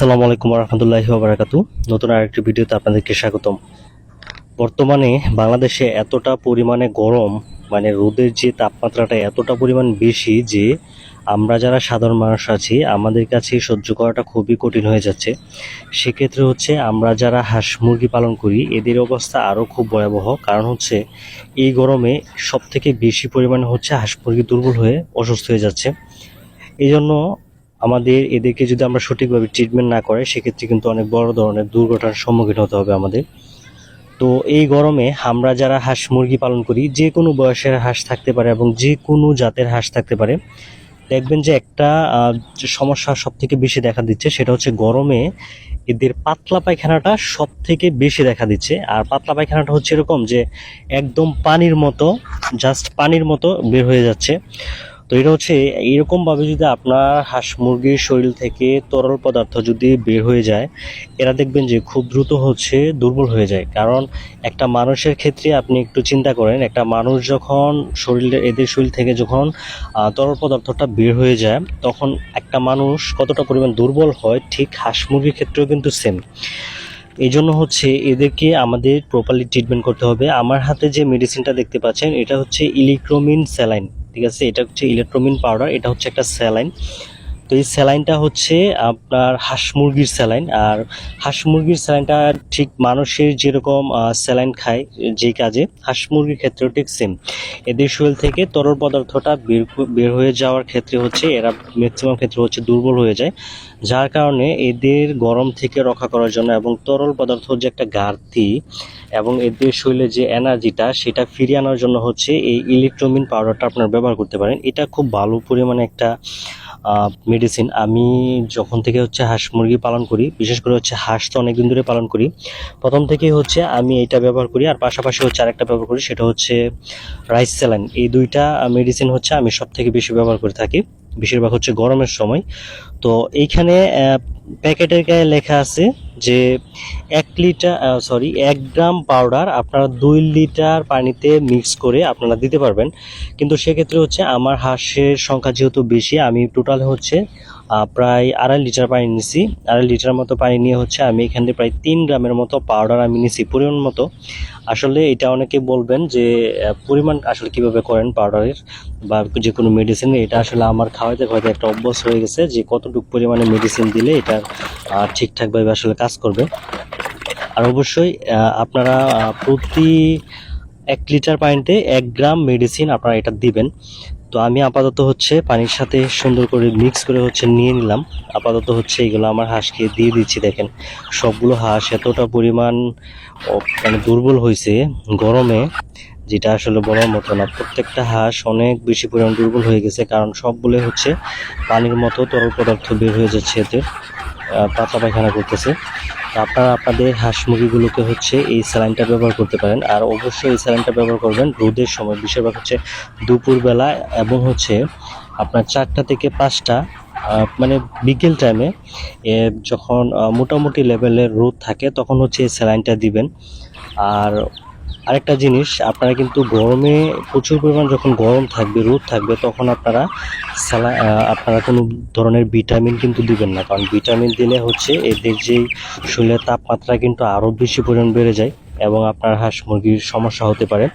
আসসালামু আলাইকুম রহমতুল্লাহি ওবারাকাতু। নতুন আরেকটি ভিডিওতে আপনাদেরকে স্বাগতম। বর্তমানে বাংলাদেশে এতটা পরিমাণে গরম, মানে রোদের যে তাপমাত্রাটা এতটা পরিমাণ বেশি যে আমরা যারা সাধারণ মানুষ আছি আমাদের কাছে সহ্য করাটা খুবই কঠিন হয়ে যাচ্ছে। সেক্ষেত্রে হচ্ছে আমরা যারা হাঁস মুরগি পালন করি এদের অবস্থা আরও খুব ভয়াবহ। কারণ হচ্ছে এই গরমে সবথেকে বেশি পরিমাণে হচ্ছে হাঁস মুরগি দুর্বল হয়ে অসুস্থ হয়ে যাচ্ছে। এই জন্য আমাদের এদেরকে যদি আমরা সঠিকভাবে ট্রিটমেন্ট না করে সেক্ষেত্রে কিন্তু অনেক বড় ধরনের দুর্ঘটনার সম্মুখীন হতে হবে আমাদের। তো এই গরমে আমরা যারা হাঁস মুরগি পালন করি, যে কোনো বয়সের হাঁস থাকতে পারে এবং যে কোনো জাতের হাঁস থাকতে পারে, দেখবেন যে একটা সমস্যা সব থেকে বেশি দেখা দিচ্ছে, সেটা হচ্ছে গরমে এদের পাতলা পায়খানাটা সব থেকে বেশি দেখা দিচ্ছে। আর পাতলা পায়খানাটা হচ্ছে এরকম যে একদম পানির মতো, জাস্ট পানির মতো বের হয়ে যাচ্ছে। তো এটা হচ্ছে এরকমভাবে যদি আপনার হাঁস মুরগির শরীর থেকে তরল পদার্থ যদি বের হয়ে যায়, এরা দেখবেন যে খুব দ্রুত হচ্ছে দুর্বল হয়ে যায়। কারণ একটা মানুষের ক্ষেত্রে আপনি একটু চিন্তা করেন, একটা মানুষ যখন এদের শরীর থেকে যখন তরল পদার্থটা বের হয়ে যায় তখন একটা মানুষ কতটা পরিমাণ দুর্বল হয়, ঠিক হাঁস মুরগির ক্ষেত্রেও কিন্তু সেম। এই জন্য হচ্ছে এদেরকে আমাদের প্রপারলি ট্রিটমেন্ট করতে হবে। আমার হাতে যে মেডিসিনটা দেখতে পাচ্ছেন এটা হচ্ছে ইলেক্ট্রোমিন স্যালাইন, ঠিক আছে? এটা হচ্ছে ইলেক্ট্রোমিন পাউডার, এটা হচ্ছে একটা স্যালাইন। তো এই স্যালাইনটা হচ্ছে আপনার হাঁস মুরগির স্যালাইন। আর হাঁস মুরগির স্যালাইনটা ঠিক মানুষের যেরকম স্যালাইন খায় যে কাজে, হাঁস মুরগির ক্ষেত্রেও ঠিক সেম। এদের শরীর থেকে তরল পদার্থটা বের হয়ে যাওয়ার ক্ষেত্রে হচ্ছে এরা ম্যাক্সিমাম ক্ষেত্রে হচ্ছে দুর্বল হয়ে যায়। যার কারণে এদের গরম থেকে রক্ষা করার জন্য এবং তরল পদার্থ যে একটা ঘাটতি এবং এদের শরীরে যে এনার্জিটা সেটা ফিরিয়ে আনার জন্য হচ্ছে এই ইলেক্ট্রোমিন পাউডারটা আপনারা ব্যবহার করতে পারেন। এটা খুব ভালো পরিমাণে একটা মেডিসিন। আমি যখন থেকে হচ্ছে হাঁস মুরগি পালন করি, বিশেষ করে হচ্ছে হাঁস তো অনেকদিন ধরে পালন করি, প্রথম থেকেই হচ্ছে আমি এটা ব্যবহার করি। আর পাশাপাশি হচ্ছে আরেকটা ব্যবহার করি, সেটা হচ্ছে রাইস স্যালাইন। এই দুইটা মেডিসিন হচ্ছে আমি সব থেকে বেশি ব্যবহার করে থাকি, বেশিরভাগ হচ্ছে গরমের সময়। তো এইখানে প্যাকেটের গায়ে লেখা আছে যে 1 গ্রাম পাউডার আপনারা 2 লিটার পানিতে মিক্স করে আপনারা দিতে পারবেন। কিন্তু সেক্ষেত্রে হচ্ছে আমার হাঁসের সংখ্যা যেহেতু বেশি, আমি টোটাল হচ্ছে প্রায় 2.5 লিটার পানি নিছি। 2.5 লিটার মতো পানি নিয়ে হচ্ছে আমি এখান থেকে প্রায় 3 গ্রামের মতো পাউডার আমি নিছি, পরিমাণ মতো। আসলে এটা অনেকে বলবেন যে পরিমাণ আসলে কিভাবে করেন পাউডারের বা যে কোনো মেডিসিনের, এটা আসলে আমার খাওয়াতে খাওয়াতে একটা অভ্যাস হয়ে গেছে যে কতটুকু পরিমাণে মেডিসিন দিলে এটা ঠিকঠাকভাবে আসলে কাজ করবে। আর অবশ্যই আপনারা প্রতি 1 লিটার পানিতে 1 গ্রাম মেডিসিন আপনারা এটা দিবেন। তো আমি আপাতত হচ্ছে পানির সাথে সুন্দর করে মিক্স করে হচ্ছে নিয়ে নিলাম। আপাতত হচ্ছে এগুলো আমার হাঁসকে দিয়ে দিচ্ছি। দেখেন সবগুলো হাঁস এতটা পরিমাণ মানে দুর্বল হয়েছে গরমে, যেটা আসলে বলার মতো না। প্রত্যেকটা হাঁস অনেক বেশি পরিমাণ দুর্বল হয়ে গেছে, কারণ সবগুলো হচ্ছে পানির মতো তরল পদার্থ বের হয়ে যাচ্ছে, এদের পাতলা পায়খানা করতেছে। আপনারা আপনাদের হাঁস মুরগিগুলোকে হচ্ছে এই স্যালাইনটা ব্যবহার করতে পারেন। আর অবশ্যই এই স্যালাইনটা ব্যবহার করবেন রোদের সময়, বেশিরভাগ হচ্ছে দুপুরবেলা এবং হচ্ছে আপনার 4টা থেকে 5টা, মানে বিকেল টাইমে যখন মোটামুটি লেভেলের রোদ থাকে তখন হচ্ছে এই স্যালাইনটা দিবেন। আর আরেকটা জিনিস, আপনারা কিন্তু গরমে প্রচুর পরিমাণ যখন গরম থাকবে, রোদ থাকবে, তখন আপনারা কোনো ধরনের ভিটামিন কিন্তু দিবেন না। কারণ ভিটামিন দিলে হচ্ছে এদের যেই শরীরের তাপমাত্রা কিন্তু আরও বেশি পরিমাণ বেড়ে যায় এবং আপনার হাঁস মুরগির সমস্যা হতে পারে।